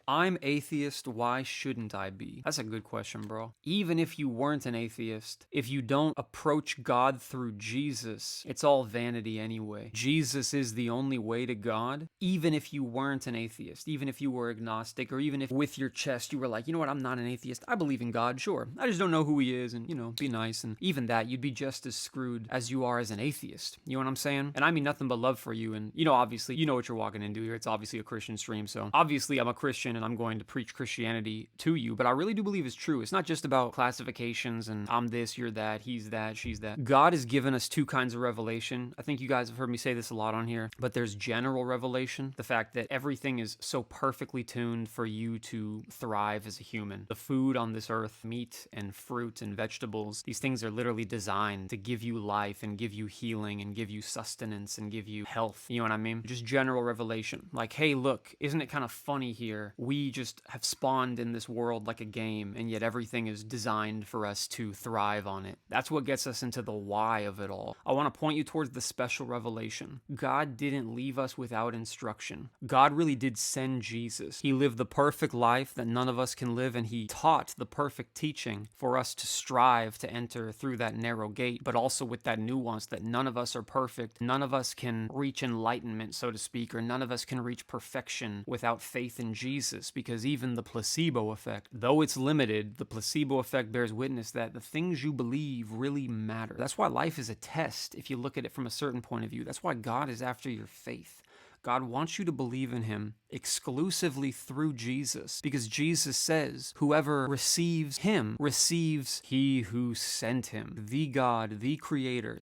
I'm atheist, why shouldn't I be? That's a good question, bro. Even if you weren't an atheist, if you don't approach God through Jesus, it's all vanity anyway. Jesus is the only way to God. Even if you weren't an atheist, even if you were agnostic, or even if with your chest you were like, you know what, I'm not an atheist, I believe in God, sure. I just don't know who he is, and, be nice. And even that, you'd be just as screwed as you are as an atheist. You know what I'm saying? And I mean nothing but love for you. And, obviously, you know what you're walking into here. It's obviously a Christian stream. So obviously, I'm a Christian and I'm going to preach Christianity to you. But I really do believe it's true. It's not just about classifications and I'm this, you're that, he's that, she's that. God has given us two kinds of revelation. I think you guys have heard me say this a lot on here, but there's general revelation, the fact that everything is so perfectly tuned for you to thrive as a human. The food on this earth, meat and fruit and vegetables, these things are literally designed to give you life and give you healing and give you sustenance and give you health. You know what I mean? Just general revelation. Like, hey, look, isn't it kind of funny here? We just have spawned in this world like a game, and yet everything is designed for us to thrive on it. That's what gets us into the why of it all. I want to point you towards the special revelation. God didn't leave us without instruction. God really did send Jesus. He lived the perfect life that none of us can live, and he taught the perfect teaching for us to strive to enter through that narrow gate, but also with that nuance that none of us are perfect. None of us can reach enlightenment, so to speak, or none of us can reach perfection without faith in Jesus, because even the placebo effect, though it's limited, the placebo effect bears witness that the things you believe really matter. That's why life is a test if you look at it from a certain point of view. That's why God is after your faith. God wants you to believe in him exclusively through Jesus, because Jesus says, whoever receives him receives he who sent him. The God, the creator,